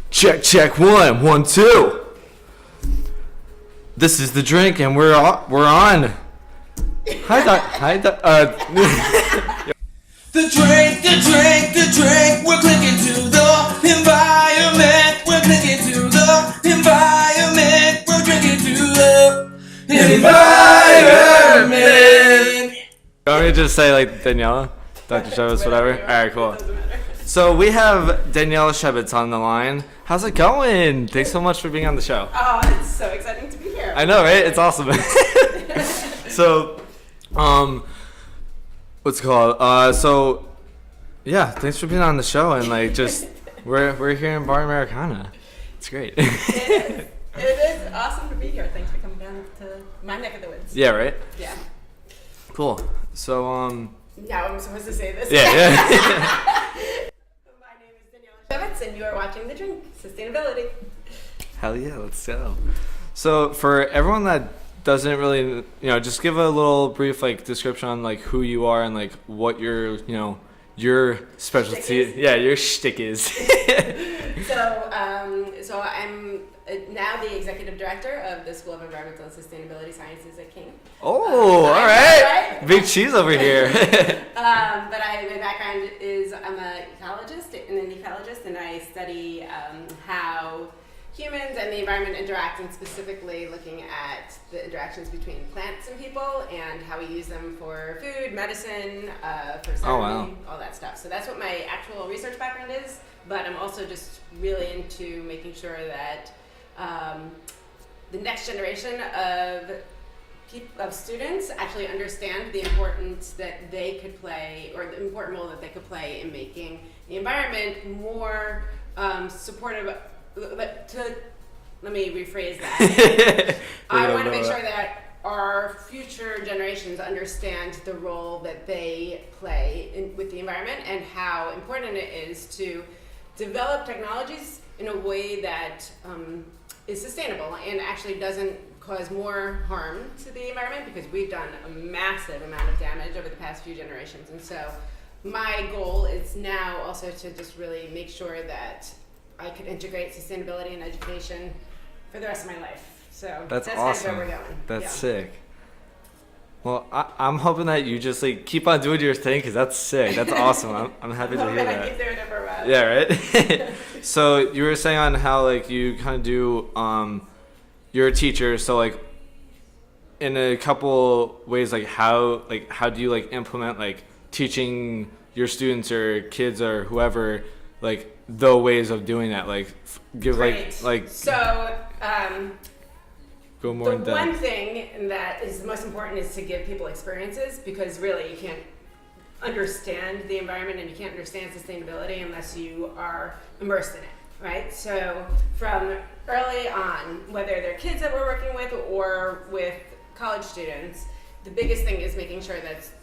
Check, check, one, one, two. This is the drink, and we're on. Hi, The drink. We're clicking to the environment. We're clicking to the environment. We're drinking to the environment. You want me to just say like Daniela, Dr. Shevitz, whatever? All right, cool. So we have Daniela Shevitz on the line. How's it going? Thanks so much for being on the show. Oh, it's so exciting to be here. I know, right? It's awesome. So, what's it called? So, yeah, thanks for being on the show, and like, just we're here in Bar Americana. It's great. It is awesome to be here. Thanks for coming down to my neck of the woods. Yeah, right. Yeah. Cool. So, Now I'm supposed to say this. Yeah. My name is Daniela Shevitz, and you are watching The Drink, Sustainability. Hell yeah, let's go. So, for everyone that doesn't really, just give a little brief like description on like who you are and like what your specialty, your shtick is. So I'm now the executive director of the School of Environmental and Sustainability Sciences at King. Oh, all right. Big cheese over here. But my background is I'm an ecologist, and I study how humans and the environment interact, and specifically looking at the interactions between plants and people and how we use them for food, medicine, for ceremony, all that stuff. So that's what my actual research background is, but I'm also just really into making sure that the next generation of students actually understand the importance that they could play, or the important role that they could play in making the environment more supportive. Let me rephrase that. I want to make sure that our future generations understand the role that they play with the environment, and how important it is to develop technologies in a way that is sustainable and actually doesn't cause more harm to the environment, because we've done a massive amount of damage over the past few generations. And so my goal is now also to just really make sure that I could integrate sustainability and education for the rest of my life. So that's awesome. Kind of where we're going. That's sick. Well, I'm hoping that you just like keep on doing your thing, because that's sick. That's awesome. I'm happy to hear that. I keep doing it for a while. Yeah, right. So you were saying on how like you kind of do. You're a teacher, so like in a couple ways, like how do you like implement like teaching your students or kids or whoever like the ways of doing that, like give like so go more in the depth. one thing that is the most important is to give people experiences, because really you can't understand the environment and you can't understand sustainability unless you are immersed in it, right? So from early on, whether they're kids that we're working with or with college students, the biggest thing is making sure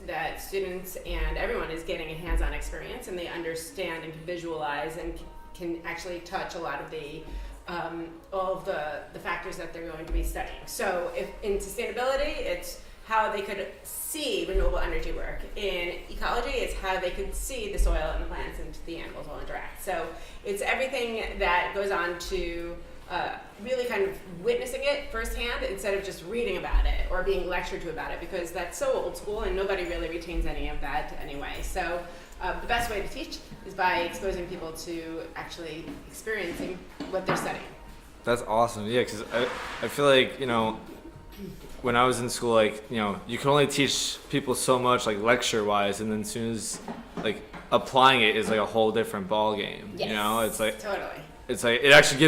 that students and everyone is getting a hands-on experience, and they understand and can visualize and can actually touch a lot of the all of the factors that they're going to be studying. So if in sustainability, it's how they could see renewable energy work. In ecology, it's how they could see the soil and the plants and the animals all interact. So it's everything that goes on to really kind of witnessing it firsthand, instead of just reading about it or being lectured to about it, because that's so old school and nobody really retains any of that anyway. So the best way to teach is by exposing people to actually experiencing what they're studying. That's awesome. Yeah, because I feel like, when I was in school, like, you can only teach people so much, like, lecture-wise, and then as soon as, like, applying it is, like, a whole different ball game. Yes, It's like... Totally. It's like, it actually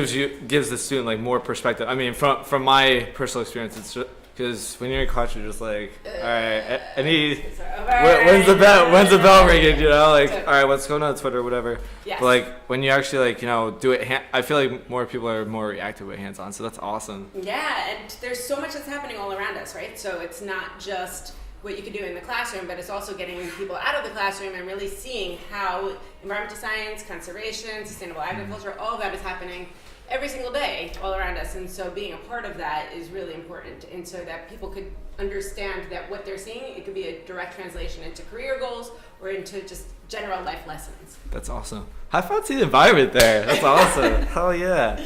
gives the student, like, more perspective. I mean, from my personal experience, it's just... Because when you're in class, you're just like, all right, I need... When's the bell ringing, Like, all right, what's going on Twitter or whatever. Yes. But, like, when you actually, like, do it... I feel like more people are more reactive with hands-on, so that's awesome. Yeah, and there's so much that's happening all around us, right? So it's not just what you can do in the classroom, but it's also getting people out of the classroom and really seeing how environmental science, conservation, sustainable agriculture, all of that is happening every single day all around us. And so being a part of that is really important, and so that people could understand that what they're seeing, it could be a direct translation into career goals or into just general life lessons. That's awesome. High five to the environment there. That's awesome. Hell yeah.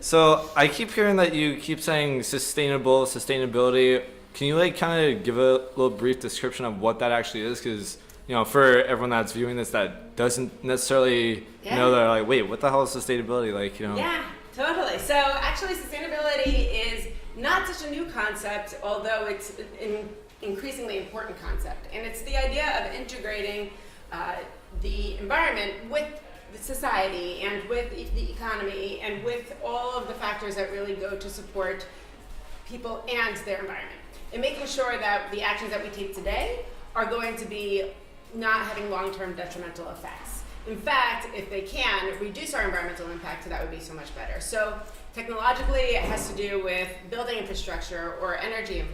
So I keep hearing that you keep saying sustainability. Can you like kind of give a little brief description of what that actually is? Because for everyone that's viewing this that doesn't necessarily know, they're like, wait, what the hell is sustainability? Like, Yeah, totally. So actually, sustainability is not such a new concept, although it's an increasingly important concept. And it's the idea of integrating the environment with the society and with the economy and with all of the factors that really go to support people and their environment. And making sure that the actions that we take today are going to be not having long-term detrimental effects. In fact, if they can reduce our environmental impact, that would be so much better. So technologically, it has to do with building infrastructure or energy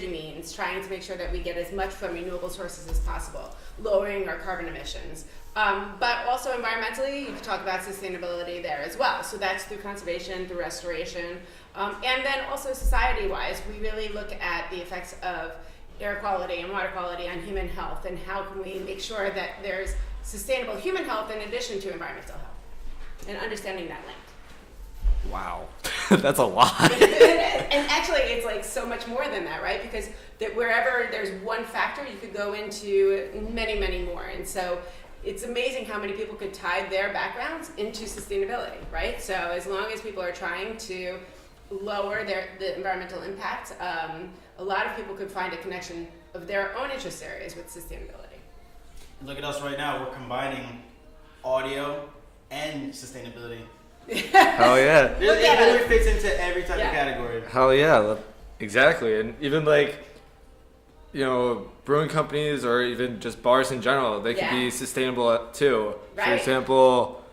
means, trying to make sure that we get as much from renewable sources as possible, lowering our carbon emissions. But also environmentally, you can talk about sustainability there as well. So that's through conservation, through restoration, and then also society-wise, we really look at the effects of air quality and water quality on human health, and how can we make sure that there's sustainable human health in addition to environmental health, and understanding that link. Wow, that's a lot. And actually, it's like so much more than that, right? Because wherever there's one factor, you could go into many, many more. And so it's amazing how many people could tie their backgrounds into sustainability, right? So as long as people are trying to lower the environmental impact, a lot of people could find a connection of their own interest areas with sustainability. Look at us right now. We're combining audio and sustainability. Hell yeah. It literally fits into every type of category. Hell yeah. Exactly. And even like, brewing companies or even just bars in general, they can be sustainable too. Right. For example,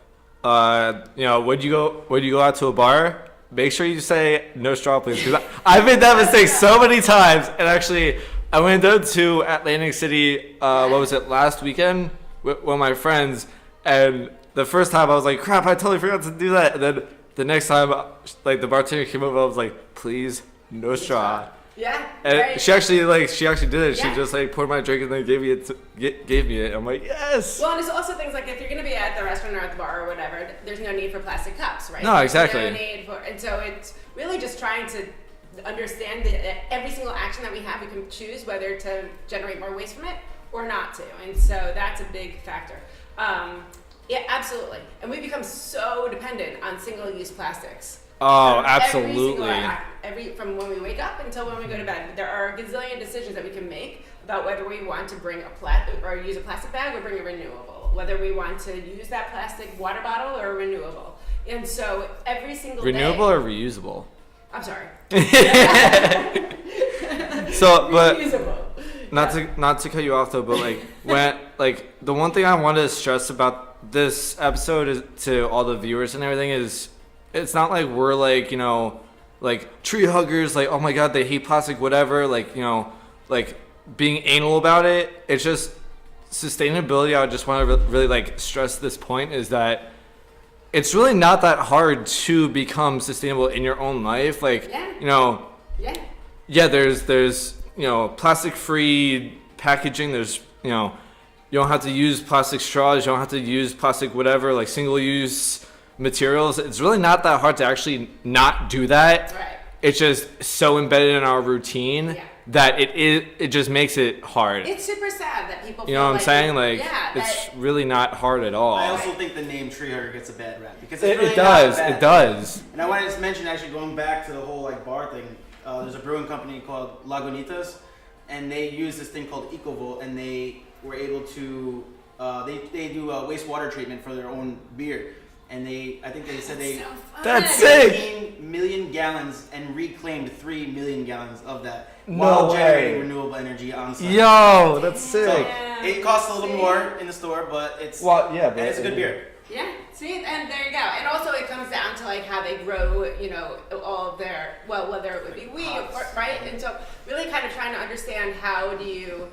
would you go out to a bar? Make sure you say no straw, please. Because I've made that mistake so many times. And actually, I went down to Atlantic City, last weekend with one of my friends. And the first time I was like, crap, I totally forgot to do that. And then the next time, like the bartender came over, I was like, please, no straw. Yeah. And right. she actually did it. Yeah. She just like poured my drink and then gave me it. I'm like, yes. Well, and there's also things like if you're going to be at the restaurant or at the bar or whatever, there's no need for plastic cups, right? No, exactly. There's no need for, and so it's really just trying to understand that every single action that we have, we can choose whether to generate more waste from it or not to, and so that's a big factor. Yeah, absolutely. And we become so dependent on single-use plastics. Oh, absolutely. Every from when we wake up until when we go to bed, there are a gazillion decisions that we can make about whether we want to bring or use a plastic bag or bring a renewable, whether we want to use that plastic water bottle or a renewable. And so every single renewable day, or reusable? I'm sorry. So, but reusable. not to cut you off though, but the one thing I wanted to stress about this episode is to all the viewers and everything is, it's not like we're like tree huggers, like, oh my god, they hate plastic, whatever, like being anal about it. It's just sustainability. I just want to really like stress this point is that it's really not that hard to become sustainable in your own life. Like, there's plastic free packaging. There's you don't have to use plastic straws. You don't have to use plastic whatever, like single use materials. It's really not that hard to actually not do that. Right. It's just so embedded in our routine that it just makes it hard. It's super sad that people. You know what I'm saying? It's really not hard at all. I also think the name tree hugger gets a bad rap because it's really it does. not bad. It does. And I wanted to mention, actually, going back to the whole bar thing. There's a brewing company called Lagunitas, and they use this thing called EcoVolt, and they were able to they do wastewater treatment for their own beer, and I think they said That's sick. 15 million gallons and reclaimed 3 million gallons of that No while way. generating renewable energy on site. Yo, that's sick. So it costs a little more in the store, but it's and it's a good beer. Yeah, see, and there you go. And also it comes down to like how they grow, all of their, whether it would be wheat, right? And so really kind of trying to understand how do you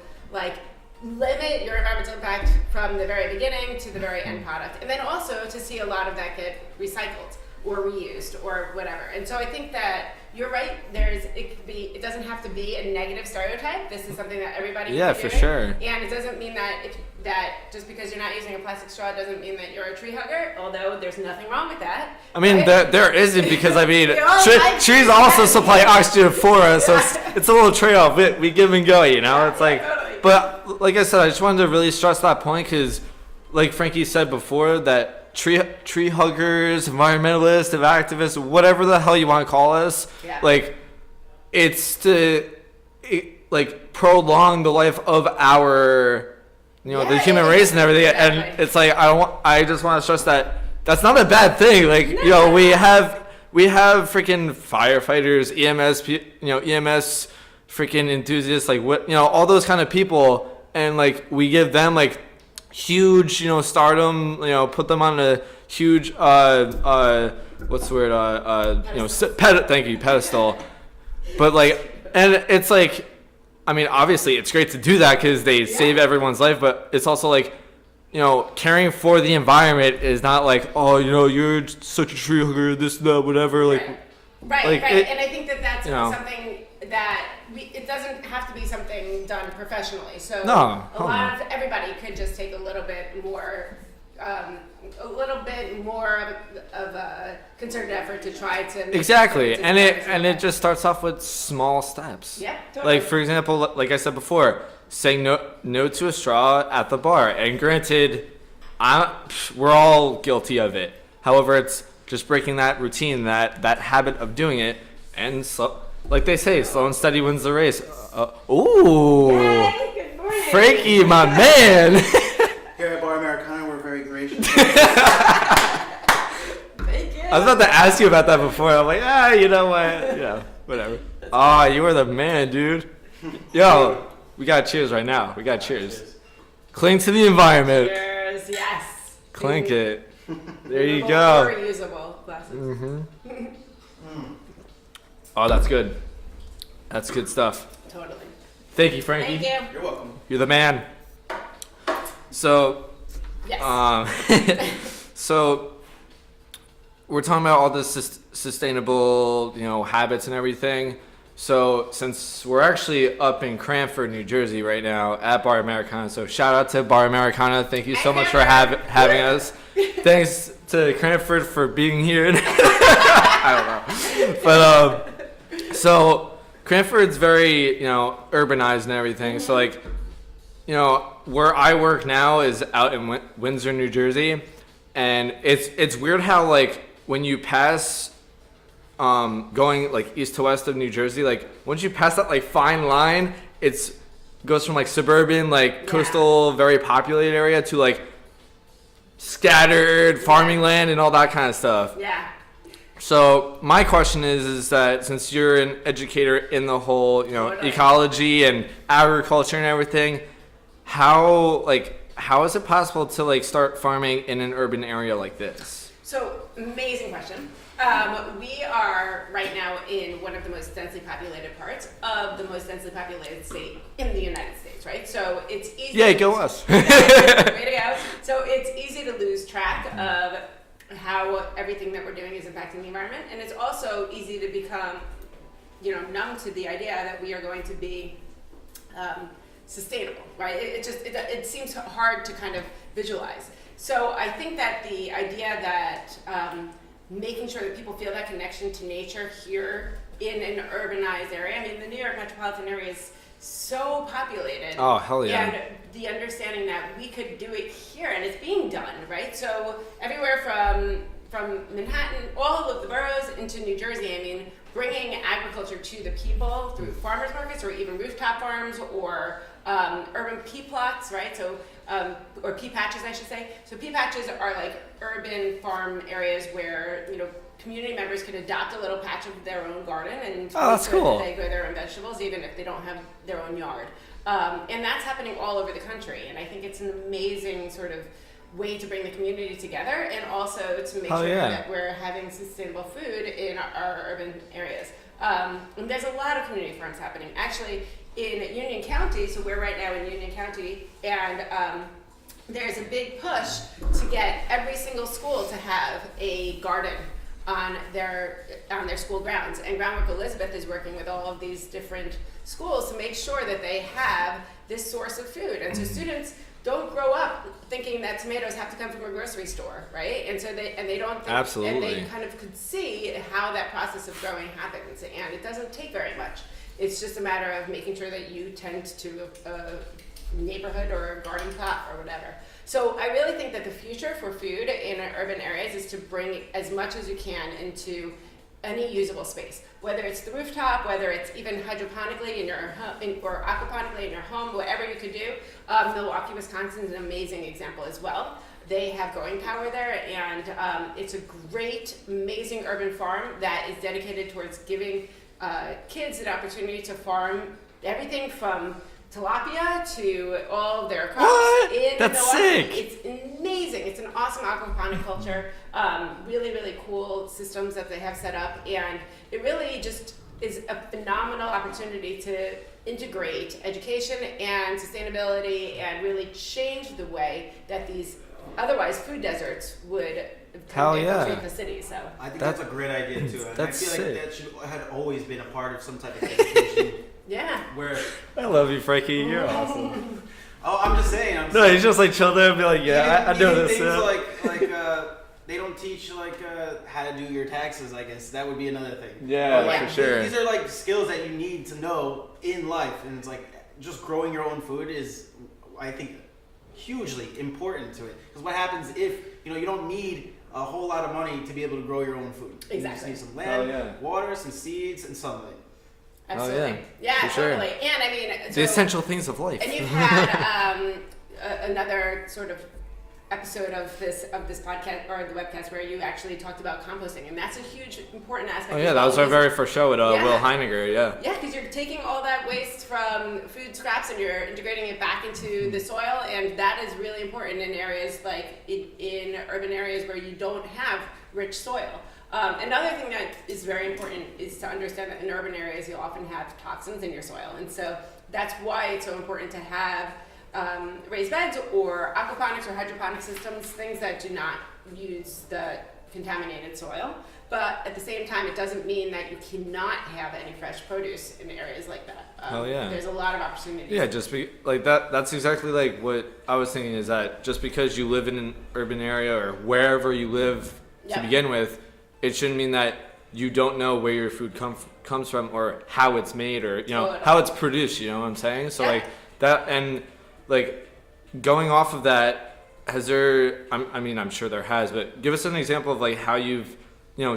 limit your environmental impact from the very beginning to the very end product. And then also to see a lot of that get recycled or reused or whatever. And so I think that you're right. It doesn't have to be a negative stereotype. This is something that everybody Yeah, can be for doing. sure. And it doesn't mean that just because you're not using a plastic straw doesn't mean that you're a tree hugger, although there's nothing wrong with that. I mean, right? there isn't, because I mean, like trees trees, also yeah. supply oxygen for us, so it's a little trade-off. We give and go, you know. It's like, totally. but like I said, I just wanted to really stress that point because, like Frankie said before, that tree huggers, environmentalists, activists, whatever the hell you want to call us, Yeah. like it's to like prolong the life of our, the Yeah, human yeah, race and everything. exactly. And it's like I just want to stress that that's not a bad thing. Like No. we have freaking firefighters, EMS freaking enthusiasts, like what, all those kind of people, and like we give them like huge, stardom, put them on a huge what's the word, thank you, pedestal. But like, and it's like, I mean, obviously it's great to do that because they save everyone's life, but it's also like, caring for the environment is not like, oh, you're such a tree hugger, this, that, whatever. Like, Right. It, And I think that that's you know. something that it doesn't have to be something done professionally. So No, a lot of everybody could just take a little bit more of a concerted effort to try to make exactly, to and try it to and do it that. just starts off with small steps. Yeah, totally. Like for example, like I said before, saying no to a straw at the bar. And granted, we're all guilty of it. However, it's just breaking that routine, that habit of doing it, and so, like they say, slow and steady wins the race. Ooh, Yay, good morning. Frankie, my man. Here at Bar Americana, we're very gracious. Thank you. I was about to ask you about that before. I'm like, you know what? Yeah, whatever. You were the man, dude. Yo, we got cheers right now. We got cheers. Cling to the environment. Cheers, yes. Clink it. There you Reusable go. or reusable glasses. Oh, that's good. That's good stuff. Totally. Thank you, Frankie. Thank you. You're welcome. You're the man. So, Yes. so we're talking about all this sustainable, habits and everything. So since we're actually up in Cranford, New Jersey right now at Bar Americana, so shout out to Bar Americana. Thank you so much for having us. Thanks to Cranford for being here. I don't know. But so Cranford's very, urbanized and everything. So like, where I work now is out in Windsor, New Jersey, and it's weird how like when you pass going like east to west of New Jersey, like once you pass that like fine line, goes from like suburban, like coastal, very populated area to like scattered farming land and all that kind of stuff. Yeah. So my question is that since you're an educator in the whole, Totally. ecology and agriculture and everything, how is it possible to like start farming in an urban area like this? So, amazing question. We are right now in one of the most densely populated parts of the most densely populated state in the United States, right? So it's easy. Yeah, go us. Way to go. So it's easy to lose track of how everything that we're doing is impacting the environment, and it's also easy to become, numb to the idea that we are going to be sustainable, right? It seems hard to kind of visualize. So I think that the idea that making sure that people feel that connection to nature here in an urbanized area. I mean, the New York metropolitan area is so populated. Oh, hell yeah. And the understanding that we could do it here, and it's being done, right? So everywhere from Manhattan, all of the boroughs into New Jersey, I mean, bringing agriculture to the people through farmers markets or even rooftop farms or urban pea plots, right? So, or pea patches, I should say. So pea patches are like urban farm areas where, community members can adopt a little patch of their own garden and that's cool. they grow their own vegetables, even if they don't have their own yard. And that's happening all over the country. And I think it's an amazing sort of way to bring the community together and also to make sure that we're having sustainable food in our urban areas. And there's a lot of community farms happening. Actually, in Union County, so we're right now in Union County, and there's a big push to get every single school to have a garden on their school grounds. And Groundwork Elizabeth is working with all of these different schools to make sure that they have this source of food. And so students don't grow up thinking that tomatoes have to come from a grocery store, right? And so they don't think, Absolutely. and they kind of could see how that process of growing happens. And it doesn't take very much. It's just a matter of making sure that you tend to a neighborhood or a garden plot or whatever. So I really think that the future for food in urban areas is to bring as much as you can into any usable space, whether it's the rooftop, whether it's even hydroponically in your home, or aquaponically in your home, whatever you could do. Milwaukee, Wisconsin is an amazing example as well. They have growing power there, and it's a great, amazing urban farm that is dedicated towards giving kids an opportunity to farm everything from tilapia to all their crops. What? In That's Milwaukee. sick. It's amazing. It's an awesome aquaponic culture. Really, really cool systems that they have set up, and it really just is a phenomenal opportunity to integrate education and sustainability and really change the way that these otherwise food deserts would Hell yeah. treat the city. So I think That- that's a great idea too. And that's I feel sick. like that should had always been a part of some type of education. yeah. Where I love you, Frankie. You're awesome. I'm just saying. No, he's just like chill there and be like, yeah, I know even this. things like they don't teach how to do your taxes. I guess that would be another thing. Yeah, Or, like, for sure. These are like skills that you need to know in life, and it's like just growing your own food is, I think, hugely important to it. Because what happens if you don't need a whole lot of money to be able to grow your own food? Exactly. You just need some land, yeah. water, some seeds, and sunlight. Absolutely. yeah, Yeah, for sure. totally. And I mean, The so- essential things of life. And you've had another sort of episode of this podcast or the webcast where you actually talked about composting, and that's a huge important aspect. Oh as yeah, that well, was our because- very first show with Yeah. Will Heiniger. Yeah. Yeah, because you're taking all that waste from food scraps and you're integrating it back into the soil, and that is really important in areas like in urban areas where you don't have rich soil. Another thing that is very important is to understand that in urban areas you'll often have toxins in your soil, and so that's why it's so important to have raised beds or aquaponics or hydroponic systems, things that do not use the contaminated soil. But at the same time, it doesn't mean that you cannot have any fresh produce in areas like that. Hell yeah. There's a lot of opportunities. Yeah, just be like that. That's exactly like what I was thinking. Is that just because you live in an urban area or wherever you live to Yep. begin with, it shouldn't mean that you don't know where your food comes from or how it's made or Totally. how it's produced. You know what I'm saying? So Yeah. like that, and like going off of that, has there? I mean, I'm sure there has, but give us an example of like how you've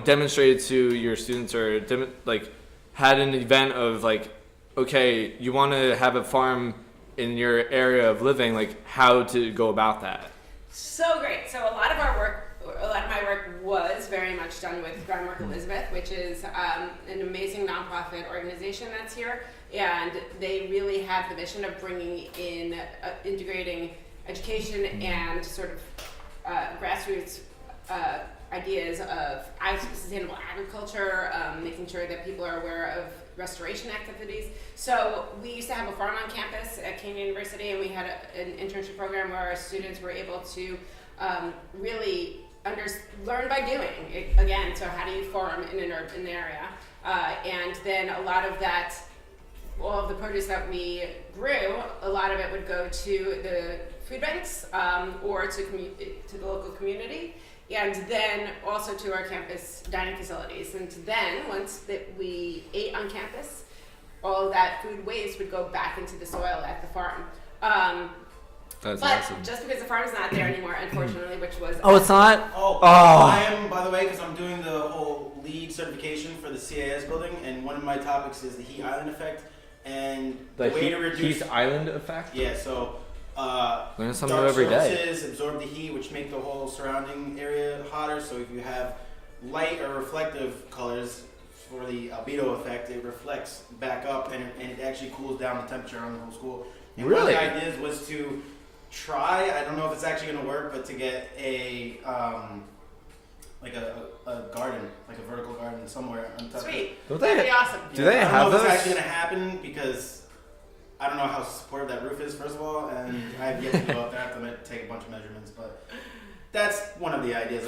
demonstrated to your students or like had an event of like, okay, you want to have a farm in your area of living, like how to go about that. So great. So a lot of my work was very much done with Groundwork Elizabeth, which is an amazing nonprofit organization that's here, and they really have the mission of bringing in, integrating education and sort of grassroots ideas of sustainable agriculture, making sure that people are aware of restoration activities. So we used to have a farm on campus at King University, and we had an internship program where our students were able to really learn by doing. Again, so how do you farm in an urban area? And then a lot of that, all of the produce that we grew, a lot of it would go to the food banks or to the local community, and then also to our campus dining facilities. And then once that we ate on campus, all of that food waste would go back into the soil at the farm. That's But awesome. just because the farm's not there anymore, unfortunately, which was Oh, it's not. Oh, Oh. I am, by the way, because I'm doing the whole lead certification for the CAS building, and one of my topics is the heat island effect, and the way to reduce. Island effect. Yeah, so Learn something dark every day. surfaces absorb the heat, which make the whole surrounding area hotter. So if you have light or reflective colors for the albedo effect, it reflects back up, and it actually cools down the temperature on the whole school. And one of Really? the ideas was to try, I don't know if it's actually going to work, but to get a garden, like a vertical garden somewhere on top. sweet. Don't That'd they- be awesome. Do they I don't have know if those? it's actually going to happen because I don't know how supportive that roof is, first of all, and I have yet to go up there. I have to take a bunch of measurements, but that's one of the ideas.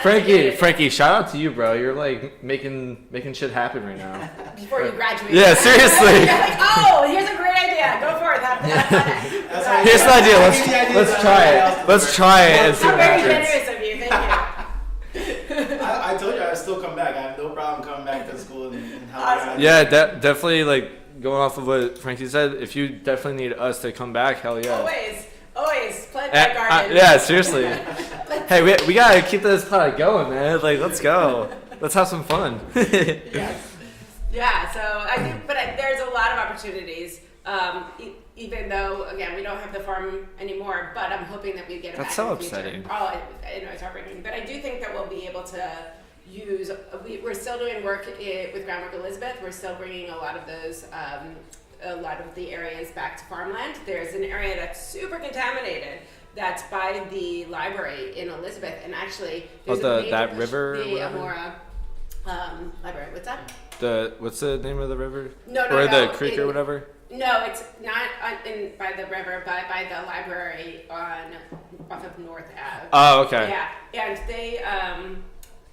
Frankie, shout out to you, bro. You're like making shit happen right now. Before you graduate. Yeah, seriously. You're like, oh, here's a great idea. Go for it. Have fun. Here's the idea. Let's try it. Let's try it and see I'm what very happens. generous of you. Thank you. I told you I would still come back. I have no problem coming back to school and helping Awesome. out. Yeah, definitely. Like going off of what Frankie said, if you definitely need us to come back, hell yeah. Always plant that garden. Yeah, seriously. Hey, we gotta keep this pod going, man. Like, let's go. Let's have some fun. Yes. Yeah. So I think, but there's a lot of opportunities. Even though, again, we don't have the farm anymore, but I'm hoping that we get it That's back so in the future. upsetting. Oh, I know it's heartbreaking, but I do think that we'll be able to use. We're still doing work with Groundwork Elizabeth. We're still bringing a lot of those. A lot of the areas back to farmland. There's an area that's super contaminated that's by the library in Elizabeth, and actually there's a major that push- river or the whatever? Amora library. What's that? What's the name of the river? No, or the creek or whatever? No, it's not by the river, but by the library off of North Ave. Oh, okay. Yeah, and they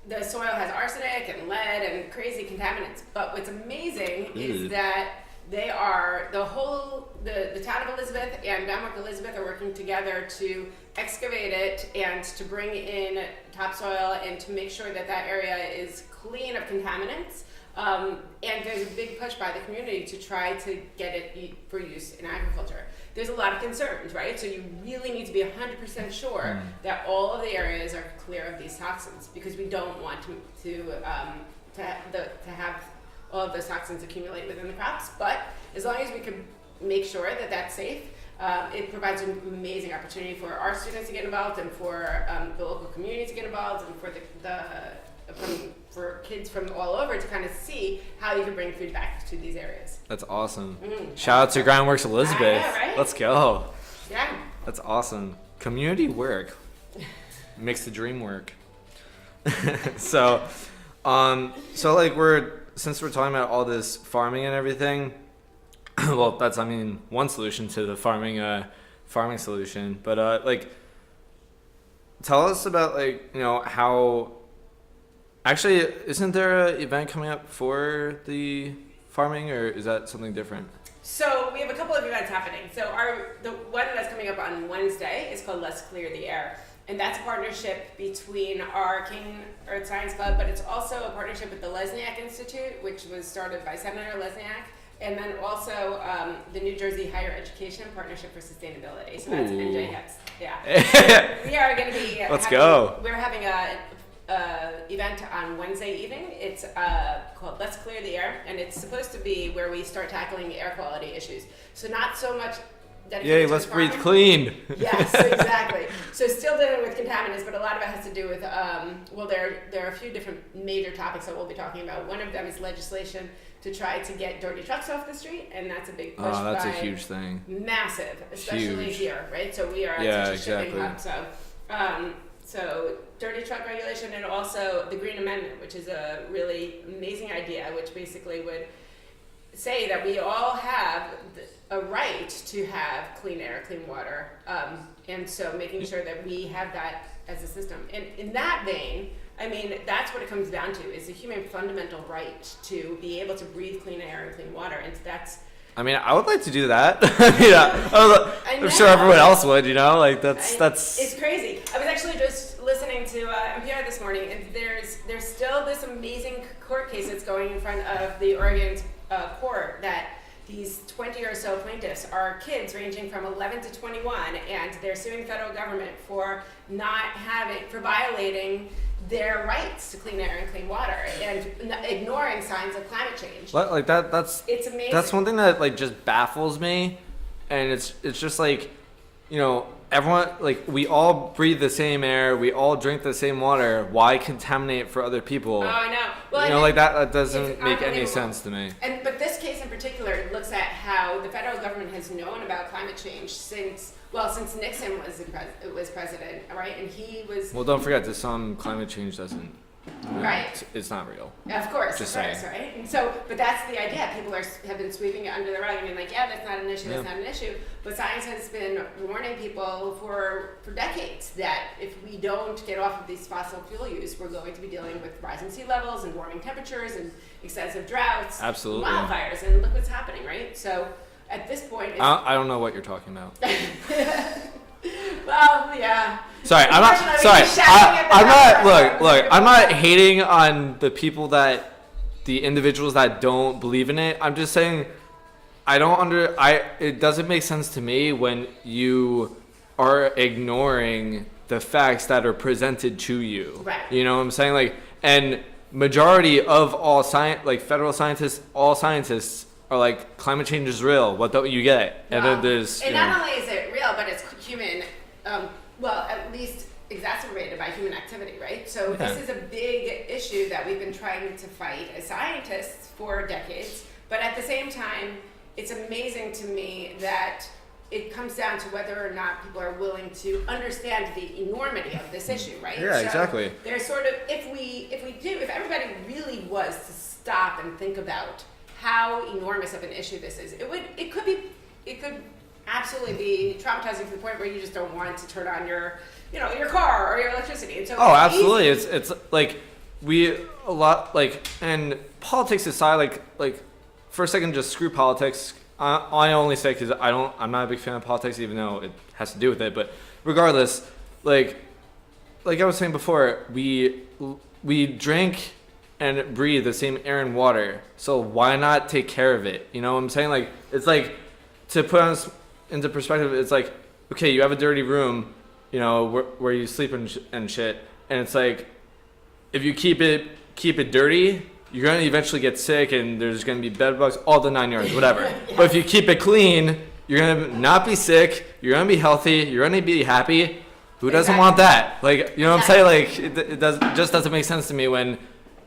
the soil has arsenic and lead and crazy contaminants. But what's amazing is that they are the town of Elizabeth and Groundwork Elizabeth are working together to excavate it and to bring in topsoil and to make sure that that area is clean of contaminants. And there's a big push by the community to try to get it for use in agriculture. There's a lot of concerns, right? So you really need to be 100% sure that all of the areas are clear of these toxins, because we don't want to have all of those toxins accumulate within the crops. But as long as we can make sure that that's safe, it provides an amazing opportunity for our students to get involved and for the local community to get involved and for for kids from all over to kind of see how you can bring food back to these areas. That's awesome. Shout out to Groundworks Elizabeth. I know, right? Let's go. Yeah. That's awesome. Community work makes the dream work. So like since we're talking about all this farming and everything, well, that's one solution to the farming solution. But like, tell us about how. Actually, isn't there an event coming up for the farming, or is that something different? So we have a couple of events happening. So the one that's coming up on Wednesday is called Let's Clear the Air. And that's a partnership between our King Earth Science Club, but it's also a partnership with the Lesniak Institute, which was started by Senator Lesniak, and then also the New Jersey Higher Education Partnership for Sustainability. So that's NJHEPS. Yeah. So we are going to be. Let's go. We're having a event on Wednesday evening. It's called Let's Clear the Air, and it's supposed to be where we start tackling air quality issues. So not so much dedicated Yay, to let's breathe farming. clean. Yes, exactly. So still dealing with contaminants, but a lot of it has to do with, there are a few different major topics that we'll be talking about. One of them is legislation to try to get dirty trucks off the street, and that's a big push. Oh, that's a huge thing. Massive, especially Huge. Here, right? So we are Yeah, such a shipping exactly. hub. So dirty truck regulation, and also the Green Amendment, which is a really amazing idea, which basically would say that we all have a right to have clean air, clean water, and so making sure that we have that as a system. And in that vein, that's what it comes down to, is a human fundamental right to be able to breathe clean air and clean water, and that's. I would like to do that. I'm sure everyone else would. That's. It's crazy. I was actually just listening to NPR this morning, and there's still this amazing court case that's going in front of the Oregon court that these 20 or so plaintiffs are kids ranging from 11 to 21, and they're suing the federal government for violating their rights to clean air and clean water and ignoring signs of climate change. That's It's amazing. That's one thing that just baffles me, and it's just everyone, we all breathe the same air, we all drink the same water. Why contaminate for other people? Oh, I know. Well, that doesn't make any unbelievable. sense to me. But this case in particular looks at how the federal government has known about climate change since Nixon was president, right? And he was. Well, don't forget that some climate change doesn't Right. It's not real. Of course, Just of course, saying. right? And so, but that's the idea. People have been sweeping it under the rug and being like, yeah, that's not an issue, that's not an issue. But science has been warning people for decades that if we don't get off of these fossil fuel use, we're going to be dealing with rising sea levels and warming temperatures and excessive droughts, Absolutely. and wildfires, and look what's happening, right? So at this point, it's, I don't know what you're talking about. well, yeah. Sorry, I'm not. Unfortunately, Sorry, he's shouting at the I'm not. camera. Look. I'm not hating on the people the individuals that don't believe in it. I'm just saying, It doesn't make sense to me when you are ignoring the facts that are presented to you. Right. You know what I'm saying? Like, and majority of all federal scientists, all scientists are like, climate change is real. What don't you get? And then there's. And not only is it real, but it's human. Well, at least exacerbated by human activity, right? So this is a big issue that we've been trying to fight as scientists for decades. But at the same time, it's amazing to me that it comes down to whether or not people are willing to understand the enormity of this issue, right? Yeah, so exactly. There's sort of, if everybody really was to stop and think about how enormous of an issue this is, it could absolutely be traumatizing to the point where you just don't want to turn on your car or your electricity. And so absolutely. It's like and politics aside, like for a second, just screw politics. I only say because I'm not a big fan of politics, even though it has to do with it. But regardless, like I was saying before, we drink and breathe the same air and water. So why not take care of it? You know what I'm saying? Like, it's like, to put on into perspective, it's like, okay, you have a dirty room, you know, where you sleep and shit, and it's like, if you keep it dirty, you're gonna eventually get sick, and there's gonna be bed bugs, all the 9 yards, whatever. Yes. But if you keep it clean, you're gonna not be sick, you're gonna be healthy, you're gonna be happy. Who doesn't want that? Like, you know what I'm saying? Like, it just doesn't make sense to me when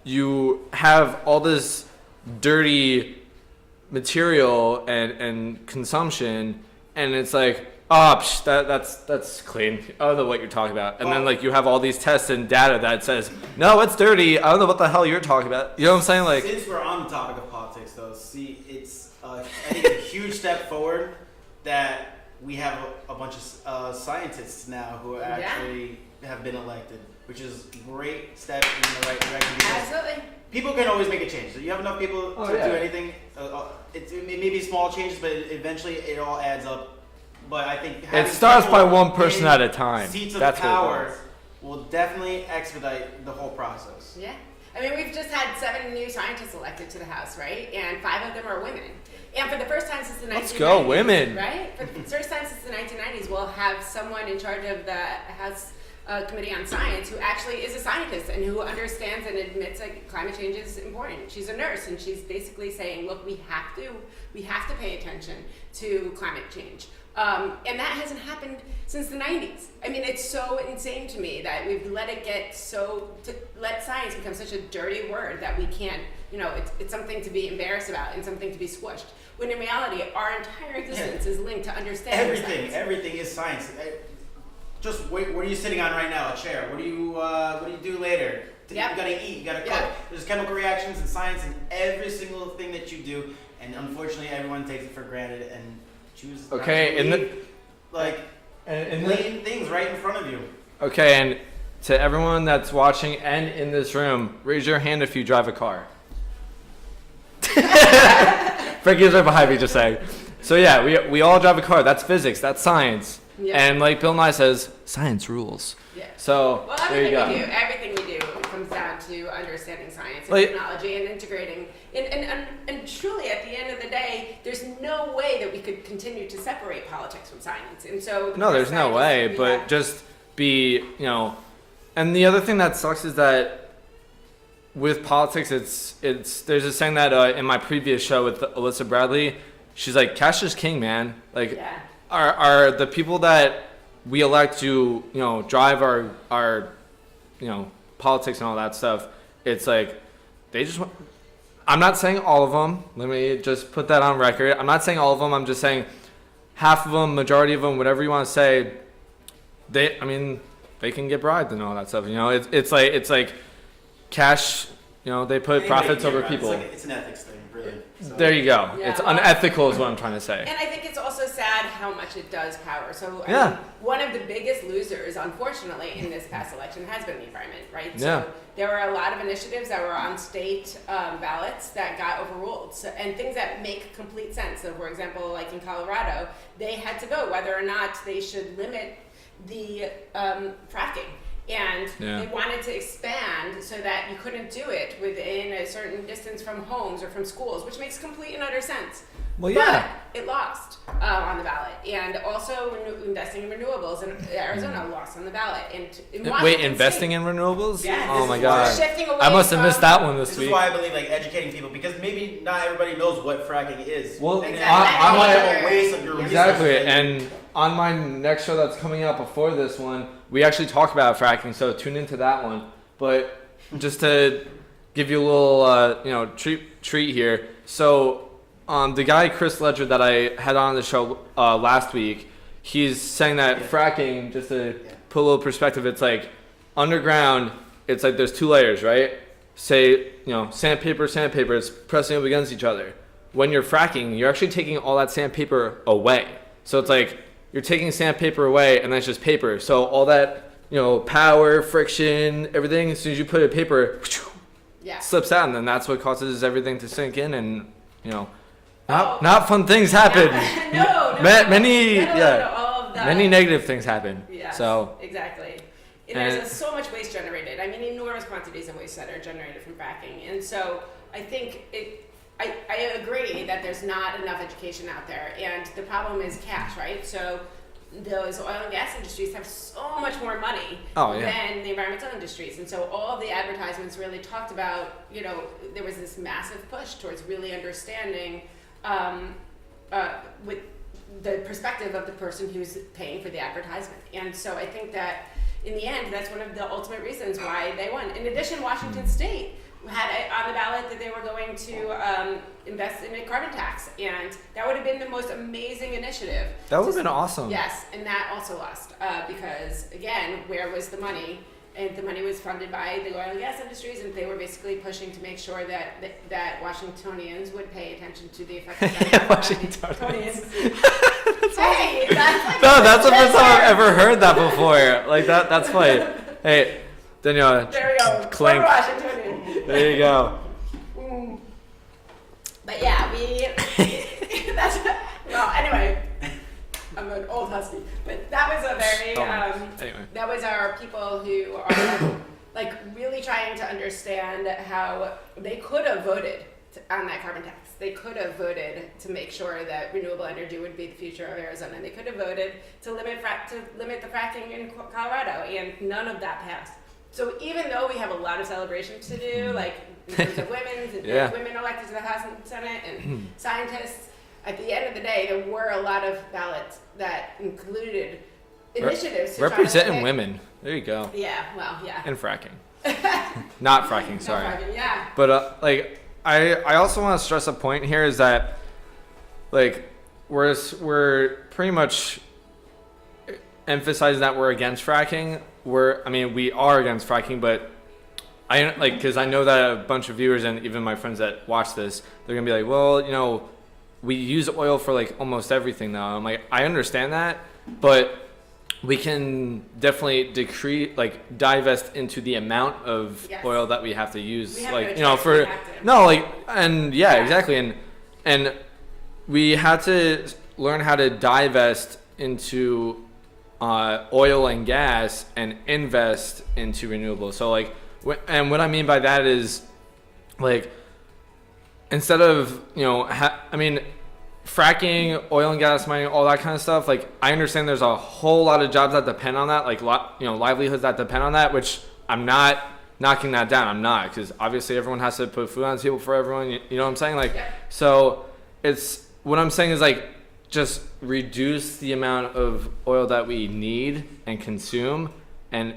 you have all this dirty material and consumption, and it's like, that's clean. I don't know what you're talking about. And then like you have all these tests and data that says, no, it's dirty. I don't know what the hell you're talking about. You know what I'm saying? Like, since we're on the topic of politics, though, see, it's I think a huge step forward that we have a bunch of scientists now who actually have been elected, which is a great step in the right direction. Absolutely. People can always make a change. So you have enough people to do anything. It may be small changes, but eventually it all adds up. But I think it starts by one person at a time. Seats of That's power will definitely expedite the whole process. Yeah. I mean, we've just had 7 new scientists elected to the House, right? And 5 of them are women. And for the first time since the 1990s, Let's go, women. Right? For the first time since the 1990s, we'll have someone in charge of the House Committee on Science who actually is a scientist and who understands and admits that climate change is important. She's a nurse, and she's basically saying, look, we have to pay attention to climate change. And that hasn't happened since the 90s. I mean, it's so insane to me that we've let it get let science become such a dirty word that we can't, it's something to be embarrassed about and something to be squished. When in reality, our entire existence is linked to understanding science. Everything is science. Just wait, what are you sitting on right now? A chair. What do you do later? You gotta eat, you gotta cook. There's chemical reactions in science in every single thing that you do, and unfortunately everyone takes it for granted and chooses not to blatant things right in front of you. Okay, and to everyone that's watching and in this room, raise your hand if you drive a car. Frankie's right behind me, just saying. So yeah, we all drive a car. That's physics. That's science. Yeah. And like Bill Nye says, science rules. Yeah. So there you go. Everything we do comes down to understanding science and technology and integrating. And truly, at the end of the day, there's no way that we could continue to separate politics from science. And so no, there's no way. But just be, And the other thing that sucks is that with politics, it's there's a saying that in my previous show with Alyssa Bradley, she's like, cash is king, man. Like, are the people that we elect to, drive our politics and all that stuff, it's like, they just want, I'm not saying all of them, let me just put that on record. I'm not saying all of them, I'm just saying half of them, majority of them, whatever you want to say, they can get bribed and all that stuff. It's like cash. They put profits over people. It's an ethics thing, really. So. There you go. Yeah, It's well, unethical, is what I'm trying to say. And I think it's also sad how much it does power. So I Yeah. mean, one of the biggest losers, unfortunately, in this past election has been the environment, right? Yeah. So there were a lot of initiatives that were on state ballots that got overruled, and things that make complete sense. So, for example, like in Colorado, they had to vote whether or not they should limit the fracking. And Yeah. they wanted to expand so that you couldn't do it within a certain distance from homes or from schools, which makes complete and utter sense. Well, yeah. But it lost on the ballot. And also investing in renewables in Arizona lost on the ballot. And in Wait, Washington investing State, in renewables? Yes. Oh my We're god. shifting away I must have missed from- that one this This week. is why I believe like educating people, because maybe not everybody knows what fracking is. Well, and Exactly. I might- a waste of your Exactly, resources. and on my next show that's coming out before this one, we actually talk about fracking, so tune into that one. But just to give you a little, treat here. So, the guy Chris Ledger that I had on the show last week, he's saying that fracking, just to put a little perspective, it's like underground. It's like there's 2 layers, right? Say, sandpaper, it's pressing up against each other. When you're fracking, you're actually taking all that sandpaper away. So it's like you're taking sandpaper away, and that's just paper. So all that, power, friction, everything, as soon as you put it paper, Yeah. slips out, and then that's what causes everything to sink in, and not fun things happen. No, Many, no, all of that. many negative things happen. Yes, So exactly. And and- there's so much waste generated. I mean, enormous quantities of waste that are generated from fracking. And so I think I agree that there's not enough education out there. And the problem is cash, right? So those oil and gas industries have so much more money than the environmental industries. And so all of the advertisements really talked about, there was this massive push towards really understanding with the perspective of the person who's paying for the advertisement. And so I think that in the end, that's one of the ultimate reasons why they won. In addition, Washington State had it on the ballot that they were going to invest in a carbon tax, and that would have been the most amazing initiative. that would have been awesome. Yes, and that also lost because, again, where was the money? And the money was funded by the oil and gas industries, and they were basically pushing to make sure that Washingtonians would pay attention to the effects of that. Washingtonians. Hey, that's like No, that's the first time I've ever heard that before. Like that's funny. Hey, Danielle, There we go. Clink. We're Washingtonian. there you go. But yeah, that's, well, anyway, I'm an old husky, but that was a very, Anyway. that was our people who are like really trying to understand how they could have voted on that carbon tax. They could have voted to make sure that renewable energy would be the future of Arizona. They could have voted to limit the fracking in Colorado, and none of that passed. So even though we have a lot of celebration to do, like in terms of women elected to the House and Senate, and scientists, at the end of the day, there were a lot of ballots that included initiatives to Representing try to women. There you go. Yeah, well, yeah. And fracking. Not fracking, sorry. No fracking, yeah. But I also want to stress a point here is that we're pretty much emphasizing that we're against fracking. We are against fracking, but because I know that a bunch of viewers and even my friends that watch this, they're gonna be like, well, we use oil for almost everything now. I'm like, I understand that, but we can definitely divest into the amount of oil that we have to use. We have no choice, we have to. Exactly. And we had to learn how to divest into oil and gas and invest into renewables. So and what I mean by that is instead of fracking, oil and gas mining, all that kind of stuff, I understand there's a whole lot of jobs that depend on that, livelihoods that depend on that, which I'm not knocking that down. I'm not, because obviously everyone has to put food on the table for everyone. You know what I'm saying? So it's what I'm saying is just reduce the amount of oil that we need and consume, and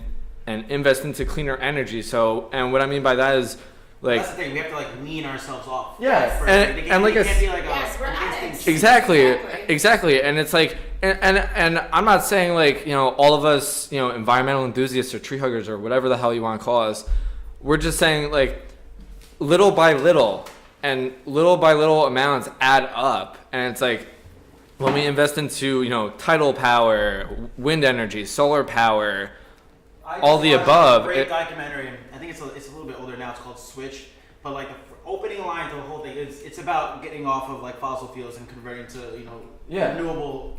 invest into cleaner energy. So, and what I mean by that is that's the thing. We have to wean ourselves off. Yeah, first. and it can't be yes, we're addicts. Exactly, and it's and I'm not saying all of us environmental enthusiasts or tree huggers or whatever the hell you want to call us we're just saying like little by little amounts add up, and it's like when we invest into tidal power, wind energy, solar power, all the above. Great documentary. I think it's a little bit older now. It's called Switch, but like the opening line to the whole thing is it's about getting off of like fossil fuels and converting to renewable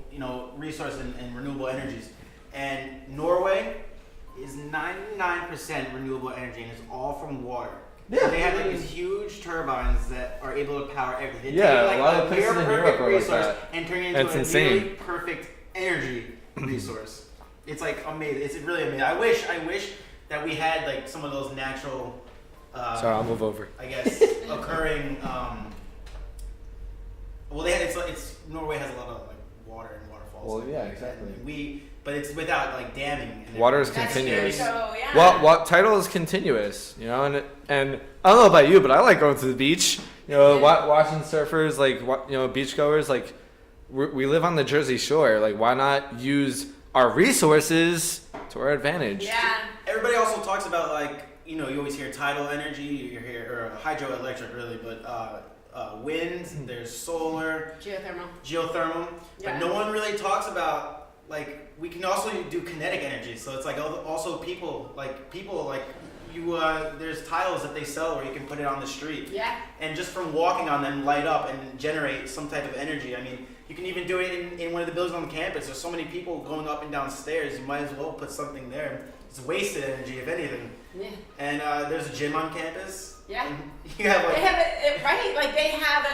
resource and renewable energies. And Norway is 99% renewable energy, and it's all from water. Yeah. So they have like these huge turbines that are able to power everything. They Yeah, take, like, a lot of places in Europe are like resource that. and turn it into It's a insane. really perfect energy resource. It's like amazing. It's really amazing. I wish that we had like some of those natural. Sorry, I'll move over. I guess occurring. Well, it's Norway has a lot of like water and waterfalls. Well, yeah, exactly. But it's without like damming. And Water is That's continuous. true, so, yeah. Well, tidal is continuous, and I don't know about you, but I like going to the beach. Watching surfers, like beachgoers, like we live on the Jersey Shore. Like, why not use our resources to our advantage? Yeah. Everybody also talks about like you always hear tidal energy, you hear or hydroelectric really, but wind. There's solar, geothermal, Yeah. but no one really talks about like we can also do kinetic energy. So it's like also people like you there's tiles that they sell where you can put it on the street. Yeah. And just from walking on them light up and generate some type of energy. I mean, you can even do it in one of the buildings on the campus. There's so many people going up and down stairs. You might as well put something there. It's wasted energy, if anything. Yeah. And there's a gym on campus. Yeah. And you have like They have it right. Like they have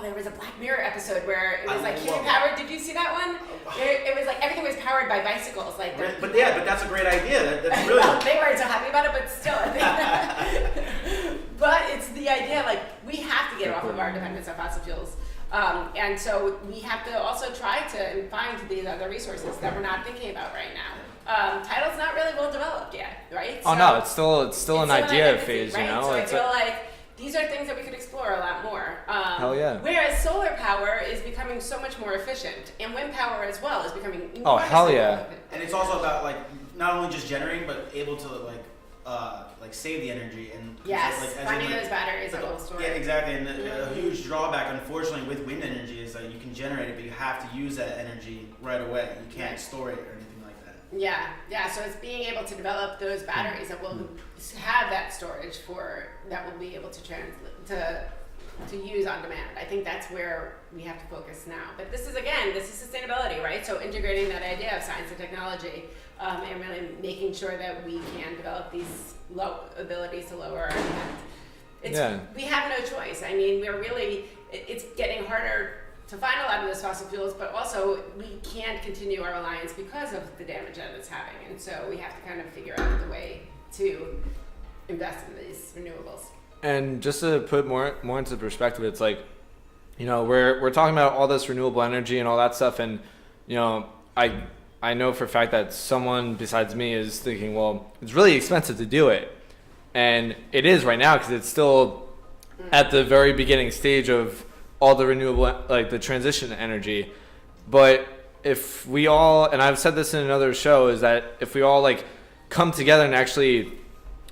there was a Black Mirror episode where it was I like human love powered. Did you see that one? It was like everything was powered by bicycles. Like, but that's a great idea. That's really. well, they weren't so happy about it, but still. But it's the idea. Like we have to get off of our dependence on fossil fuels. And so we have to also try to find these other resources that we're not thinking about right now. Tidal's not really well developed yet, right? Oh no, it's still an idea identity, phase, right? you know. So I It's feel like these are things that we could explore a lot more. Hell yeah. Whereas solar power is becoming so much more efficient, and wind power as well is becoming enormously Oh, hell yeah. more efficient. And it's also about like not only just generating, but able to like save the energy and Yes, like, as in, finding like, those batteries and cold storage. Yeah, exactly. And a huge drawback, unfortunately, with wind energy is that you can generate it, but you have to use that energy right away. You can't Right. store it or anything like that. Yeah. So it's being able to develop those batteries that will have that storage that will be able to use on demand. I think that's where we have to focus now. But this is sustainability, right? So integrating that idea of science and technology, and really making sure that we can develop these abilities to lower our demand. We have no choice. I mean, it's getting harder to find a lot of those fossil fuels, but also we can't continue our reliance because of the damage that it's having. And so we have to kind of figure out the way to invest in these renewables. And just to put more into perspective, it's like, we're talking about all this renewable energy and all that stuff, and I know for a fact that someone besides me is thinking, well, it's really expensive to do it, and it is right now because it's still at the very beginning stage of all the renewable, like the transition energy. But if we all, and I've said this in another show, is that if we all like come together and actually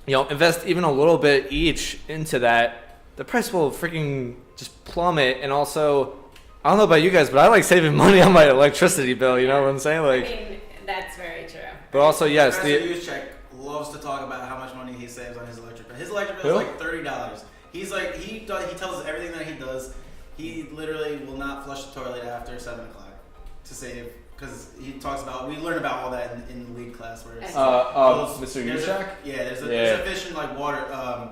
invest even a little bit each into that, the price will freaking just plummet. And also, I don't know about you guys, but I like saving money on my electricity bill. You know what I'm saying? Like, I mean, that's very true. but also, yes, Professor Yuschek loves to talk about how much money he saves on his electric bill. His electric bill is like $30. He's like he tells us everything that he does. He literally will not flush the toilet after 7 o'clock to save. Because he talks about, we learn about all that in the lead class where it's Mr. Yuschek? There's efficient like water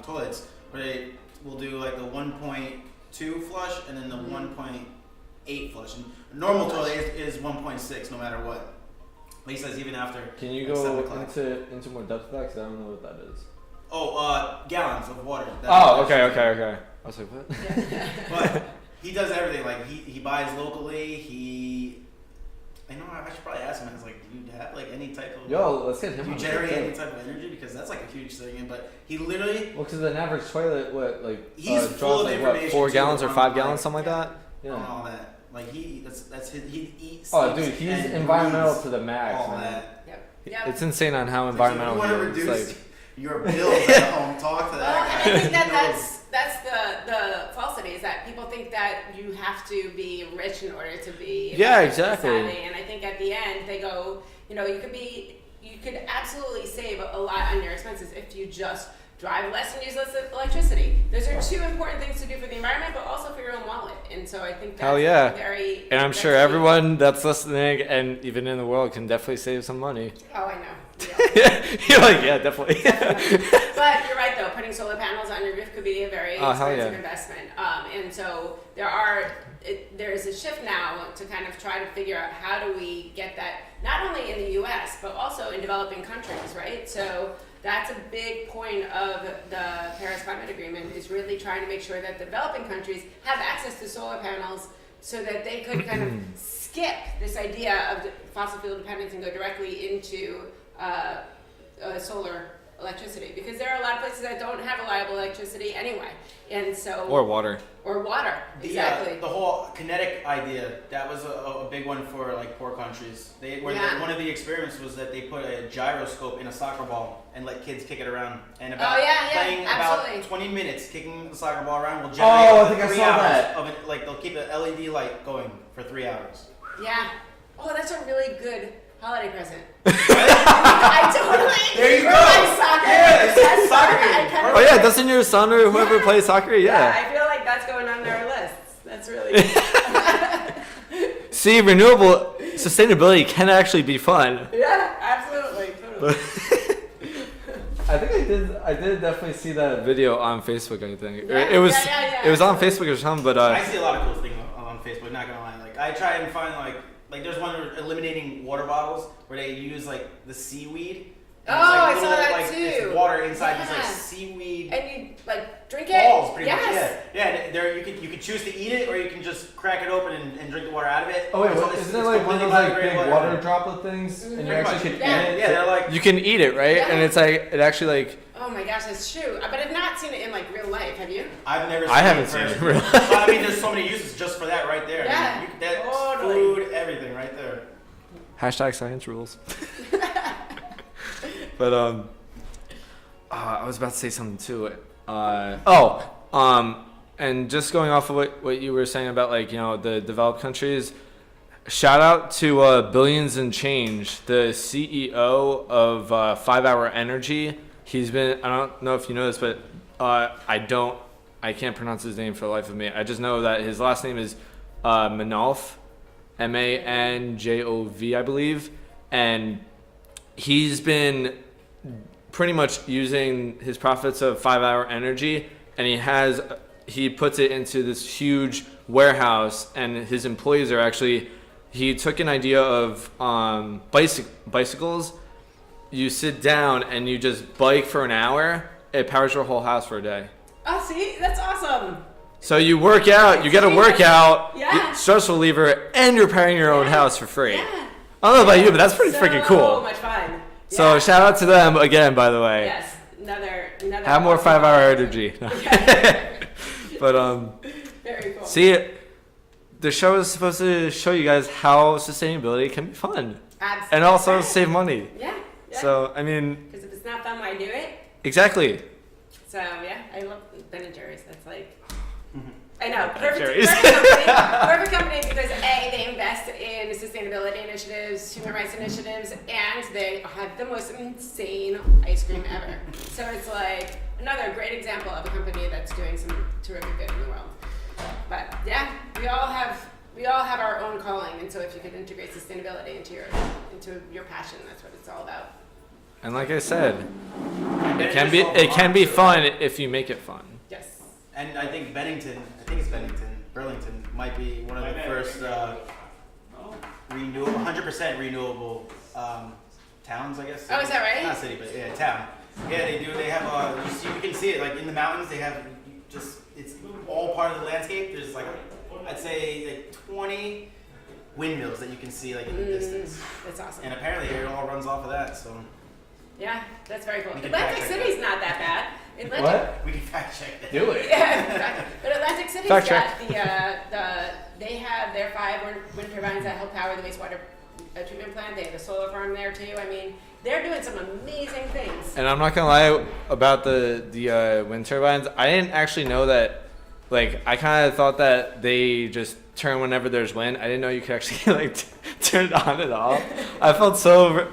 toilets where they will do like the 1.2 flush and then the 1.8 flush. And normal toilet is 1.6 no matter what. But he says even after. Can you like, go into more depth of that? Because I don't know what that is. Gallons of water. Okay. I was like, what? Yeah. But he does everything. Like he buys locally. I should probably ask him. I was like, do you have like any type of? Yo, let's get him. Do you generate any type of energy? Because that's like a huge thing. But he literally. Well, because an average toilet, he's full of like information. 4 gallons or 5 gallons, like, something like that. Yeah. On all that. Like that's his. He eats. Oh, dude, he's environmental to the max. All man. that. Yep. It's insane on how environmental So if you he want to is. reduce Like, your bills at home. Talk to that guy. And I think He knows. that's the falsity is that people think that you have to be rich in order to be Yeah, exactly. savvy. And I think at the end they go, you could absolutely save a lot on your expenses if you just drive less and use less electricity. Those are two important things to do for the environment, but also for your own wallet. And so I think that's Hell yeah. very. And I'm that's sure key. everyone that's listening and even in the world can definitely save some money. Oh, I know. Yeah. You're like, yeah, definitely. But you're right though, putting solar panels on your roof could be a very Oh, hell expensive yeah. investment. And so there's a shift now to kind of try to figure out how do we get that not only in the US but also in developing countries, right? So that's a big point of the Paris Climate Agreement is really trying to make sure that developing countries have access to solar panels so that they could kind of skip this idea of fossil fuel dependence and go directly into solar electricity, because there are a lot of places that don't have reliable electricity anyway, and so Or water. Exactly. The whole kinetic idea, that was a big one for like poor countries. One of the experiments was that they put a gyroscope in a playing ball and let kids kick it around, and playing absolutely. about 20 minutes kicking the soccer ball around will Oh, generate I think I 3 saw hours that. of it. Like they'll keep an LED light going for 3 hours. Yeah. Oh, that's a really good holiday present. I totally. There you for go. my soccer. Yeah, That's soccer I game. kind of Oh yeah, doesn't your son or whoever plays soccer? Yeah, Yeah. I feel like that's going on their lists. That's really good. See, renewable sustainability can actually be fun. Yeah, absolutely, totally. I think I did definitely see that video on Facebook. I think Yeah, it was yeah, it was on Facebook or something. But I see a lot of cool things on Facebook. Not gonna lie, like I try and find like there's one eliminating water bottles where they use like the seaweed. And Oh, it's, I saw that like, too. It's water inside this Yeah. like seaweed And you like drink it. balls, pretty yes. much. Yeah, and there you could choose to eat it or you can just crack it open and drink the water out of it. Oh wait, It's- isn't it's it like one of completely those like biodegradable big water. water droplet things, and you Pretty actually much. could Yeah. eat it? Yeah, they're like you can eat it, right? Yeah. And it's like it actually like Oh my gosh, that's true. But I've not seen it in like real life. Have you? I've never. I haven't in seen it person. really. But I mean, there's so many uses just for that right there. Yeah, I mean, that's totally. food, everything right there. hashtag science rules. But I was about to say something too. And just going off of what you were saying about like the developed countries. Shout out to Billions and Change, the CEO of 5 Hour Energy. He's been, I don't know if you know this, but I can't pronounce his name for the life of me. I just know that his last name is Manjov, Manjov, I believe. And he's been pretty much using his profits of 5 Hour Energy, and he puts it into this huge warehouse, and his employees are actually, he took an idea of bicycles. You sit down and you just bike for an hour. It powers your whole house for a day. Oh, see, that's awesome. So you work out, you get a workout, Yeah. stress reliever, and you're powering your own Yeah. house for free. Yeah. I don't know about you, but that's pretty So freaking cool. much fun. So Yeah. shout out to them again, by the way. Yes, another. Have more awesome 5 Hour option. Energy. Yeah. But Very cool. see, the show is supposed to show you guys how sustainability can be fun Absolutely. and also save money. Yeah. Yeah. So I mean, Because if it's not fun, why do it? exactly. So yeah, I love Ben and Jerry's. That's like, I know, Jerry's. perfect company because A, they invest in sustainability initiatives, human rights initiatives, and they have the most insane ice cream ever. So it's like another great example of a company that's doing some terrific good in the world. But yeah, we all have our own calling, and so if you could integrate sustainability into your passion, that's what it's all about. And like I said, it can be fun if you make it fun. Yes. And I think Burlington might be one of the first 100% renewable towns, I guess. Oh, is that right? Not city, but yeah, town. Yeah, they do. They have you can see it like in the mountains. They have it's all part of the landscape. There's like I'd say like 20 windmills that you can see like in the distance. That's awesome. And apparently it all runs off of that. So Yeah, that's very cool. We can Atlantic fact check City's not that bad. What? we can fact check that. Do it. Yeah, but Atlantic City's Fact got check. they have their 5 wind turbines that help power the wastewater a treatment plant. They have a solar farm there too. I mean, they're doing some amazing things. And I'm not gonna lie about the wind turbines. I didn't actually know that. Like, I kind of thought that they just turn whenever there's wind. I didn't know you could actually like turn it on and off. I felt so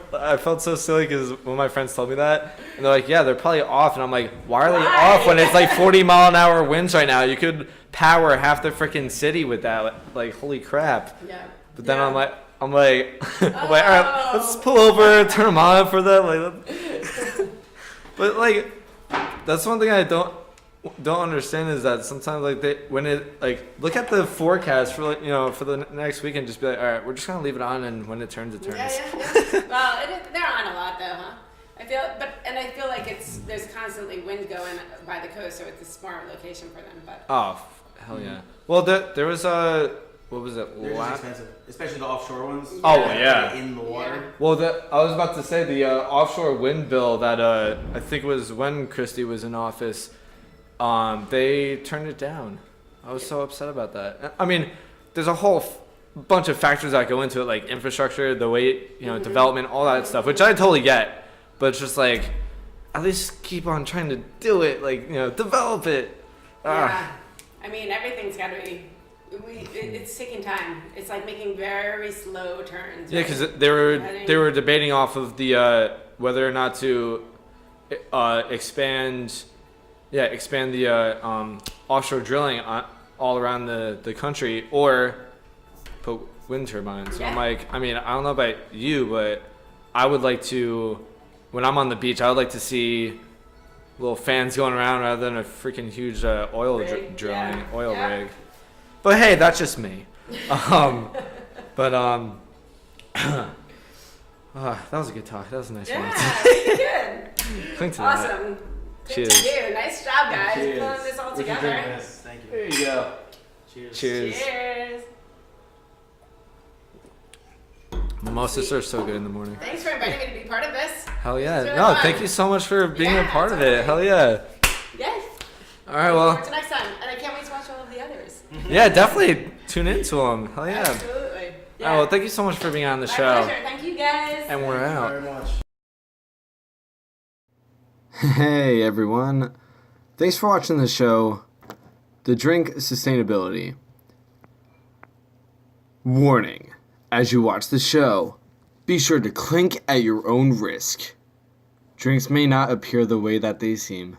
silly because one of my friends told me that, and they're like, "Yeah, they're probably off," and I'm like, "Why are they off when it's like 40-mile-an-hour winds right now? You could power half the freaking city with that. Like, holy crap!" Yeah. But then I'm like, I'm like, all right, let's pull over, turn them on for that. Like, but like, that's one thing I don't understand is that sometimes like when it like look at the forecast for like for the next week and just be like, all right, we're just gonna leave it on, and when it turns, it turns. Yeah. Well, they're on a lot though, huh? I feel like there's constantly wind going by the coast, so it's a smart location for them. But hell yeah. Well, there was what was it? They're just expensive, especially the offshore ones. Oh yeah. In the water. Yeah. Well, I was about to say the offshore wind bill that I think was when Christie was in office. They turned it down. I was so upset about that. I mean, there's a whole bunch of factors that go into it, like infrastructure, the way, development, all that stuff, which I totally get. But it's just like, at least keep on trying to do it, like, develop it. yeah, I mean, everything's got to be. It's taking time. It's like making very slow turns. Yeah, because they were debating off of the whether or not to expand the offshore drilling all around the country or put wind turbines. So I'm like, I mean, I don't know about you, but I would like to, when I'm on the beach, I would like to see little fans going around rather than a freaking huge oil rig. oil rig. But hey, that's just me. That was a good talk. That was a nice one. Yeah, good. Clink to that. Awesome. Good Cheers. to do. Nice job, guys. Cheers. Pulling this all We can together. drink this. Thank you. There you go. Cheers. Cheers. Cheers. Mimosas are so good in the morning. Thanks for inviting me to be part of this. Hell yeah. It's really No, fun. thank you so much for being a Yeah, part of it. totally. Hell yeah. Yes. All right, Look well, forward to next time. And I can't wait to watch all of the others. yeah, definitely tune into them. Hell yeah. Absolutely. All Yeah. right, well, thank you so much for being on the My show. pleasure. Thank you, guys. And we're Thank you out. very much. Hey everyone, thanks for watching the show, The Drink Sustainability. Warning, as you watch the show, be sure to clink at your own risk. Drinks may not appear the way that they seem.